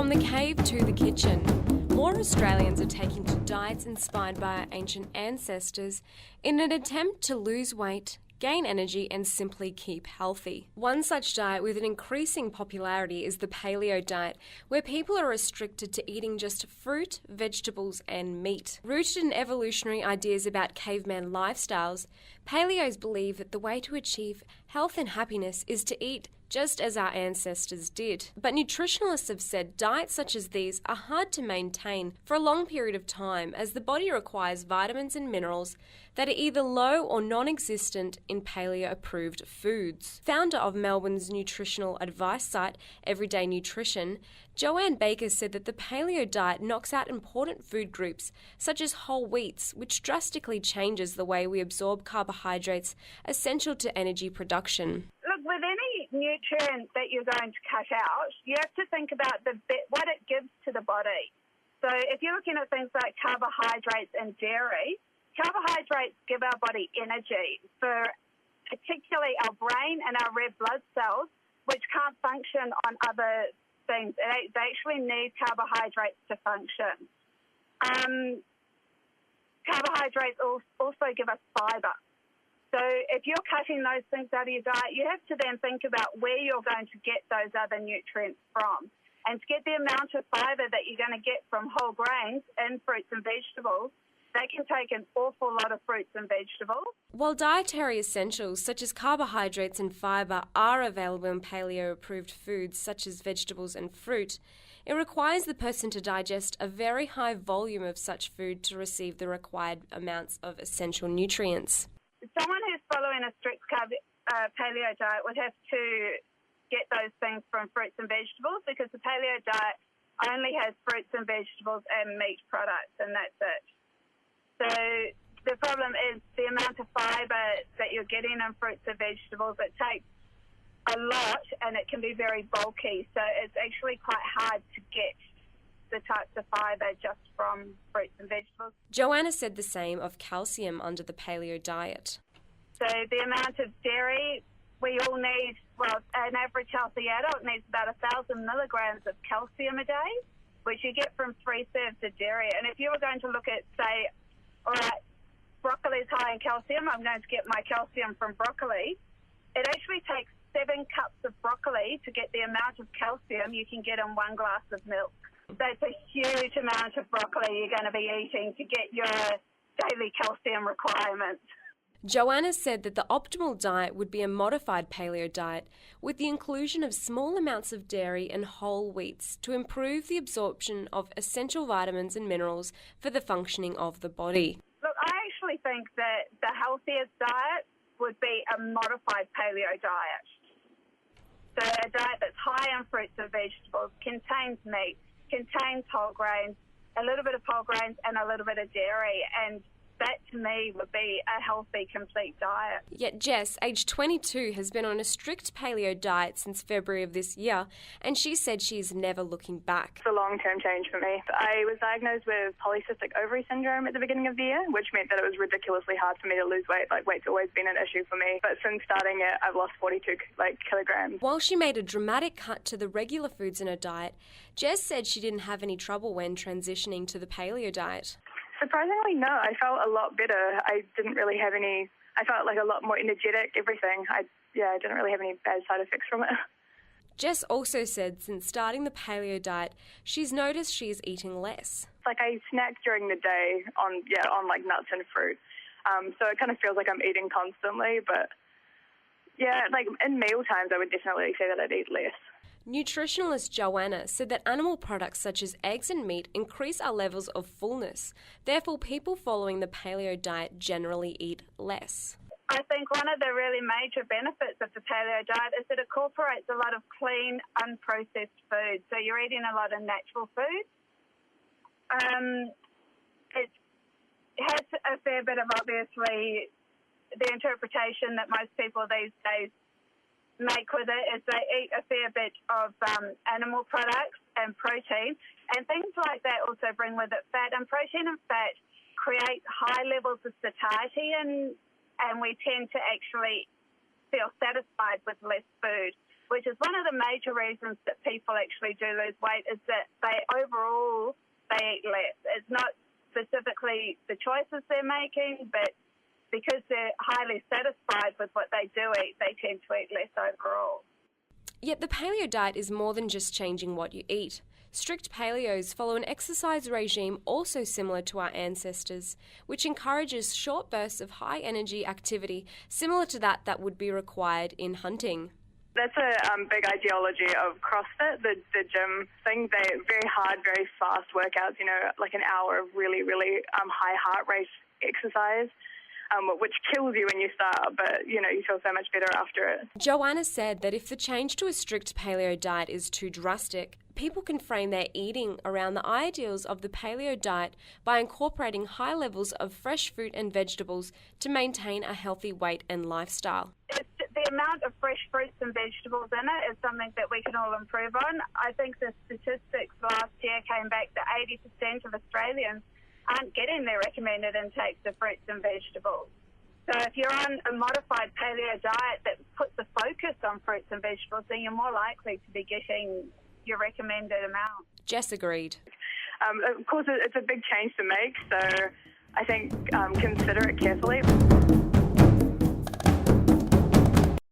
From the cave to the kitchen, more Australians are taking to diets inspired by our ancient ancestors in an attempt to lose weight, gain energy and simply keep healthy. One such diet with an increasing popularity is the paleo diet, where people are restricted to eating just fruit, vegetables and meat. Rooted in evolutionary ideas about caveman lifestyles, paleos believe that the way to achieve health and happiness is to eat just as our ancestors did. But nutritionalists have said diets such as these are hard to maintain for a long period of time, as the body requires vitamins and minerals that are either low or non-existent in paleo-approved foods. Founder of Melbourne's nutritional advice site, Everyday Nutrition, Joanna Baker said that the paleo diet knocks out important food groups such as whole wheats, which drastically changes the way we absorb carbohydrates essential to energy production. Look, with any nutrient that you're going to cut out, you have to think about what it gives to the body. So if you're looking at things like carbohydrates and dairy, carbohydrates give our body energy for particularly our brain and our red blood cells, which can't function on other things. They actually need carbohydrates to function. Carbohydrates also give us fibre. So if you're cutting those things out of your diet, you have to then think about where you're going to get those other nutrients from. And to get the amount of fibre that you're going to get from whole grains and fruits and vegetables, that can take an awful lot of fruits and vegetables. While dietary essentials such as carbohydrates and fibre are available in paleo-approved foods such as vegetables and fruit, it requires the person to digest a very high volume of such food to receive the required amounts of essential nutrients. Someone who's following a strict paleo diet would have to get those things from fruits and vegetables, because the paleo diet only has fruits and vegetables and meat products, and that's it. So the problem is the amount of fibre that you're getting in fruits and vegetables. It takes a lot and it can be very bulky. So it's actually quite hard to get the types of fibre just from fruits and vegetables. Joanna said the same of calcium under the paleo diet. So the amount of dairy we all need, well, an average healthy adult needs about 1,000 milligrams of calcium a day, which you get from 3 serves of dairy. And if you were going to look at, say, all right, broccoli is high in calcium, I'm going to get my calcium from broccoli. It actually takes 7 cups of broccoli to get the amount of calcium you can get in 1 glass of milk. That's a huge amount of broccoli you're going to be eating to get your daily calcium requirements. Joanna said that the optimal diet would be a modified paleo diet with the inclusion of small amounts of dairy and whole wheats to improve the absorption of essential vitamins and minerals for the functioning of the body. Look, I actually think that the healthiest diet would be a modified paleo diet. So a diet that's high in fruits and vegetables, contains meat, contains whole grains, a little bit of whole grains and a little bit of dairy, and that to me would be a healthy, complete diet. Yet Jess, aged 22, has been on a strict paleo diet since February of this year, and she said she is never looking back. It's a long-term change for me. I was diagnosed with polycystic ovary syndrome at the beginning of the year, which meant that it was ridiculously hard for me to lose weight. Weight's always been an issue for me. But since starting it, I've lost 42 kilograms. While she made a dramatic cut to the regular foods in her diet, Jess said she didn't have any trouble when transitioning to the paleo diet. Surprisingly, no. I felt a lot better. I didn't really have any... I felt like a lot more energetic, everything. I didn't really have any bad side effects from it. Jess also said since starting the paleo diet, she's noticed she is eating less. I snack during the day on nuts and fruit. So it kind of feels like I'm eating constantly. But, in meal times, I would definitely say that I'd eat less. Nutritionalist Joanna said that animal products such as eggs and meat increase our levels of fullness. Therefore, people following the paleo diet generally eat less. I think one of the really major benefits of the paleo diet is that it incorporates a lot of clean, unprocessed food. So you're eating a lot of natural food. It has a fair bit of, obviously, the interpretation that most people these days make with it is they eat a fair bit of animal products and protein, and things like that also bring with it fat. And protein and fat create high levels of satiety, and we tend to actually feel satisfied with less food. which is one of the major reasons that people actually do lose weight, is that they eat less. It's not specifically the choices they're making, but because they're highly satisfied with what they do eat, they tend to eat less overall. Yet the paleo diet is more than just changing what you eat. Strict paleos follow an exercise regime also similar to our ancestors, which encourages short bursts of high-energy activity similar to that would be required in hunting. That's a big ideology of CrossFit, the gym thing. They're very hard, very fast workouts, like an hour of really, really high heart rate exercise. Which kills you when you start, but, you feel so much better after it. Joanna said that if the change to a strict paleo diet is too drastic, people can frame their eating around the ideals of the paleo diet by incorporating high levels of fresh fruit and vegetables to maintain a healthy weight and lifestyle. The amount of fresh fruits and vegetables in it is something that we can all improve on. I think the statistics last year came back that 80% of Australians aren't getting their recommended intakes of fruits and vegetables. So if you're on a modified paleo diet that puts a focus on fruits and vegetables, then you're more likely to be getting your recommended amount. Jess agreed. Of course, it's a big change to make, so I think consider it carefully.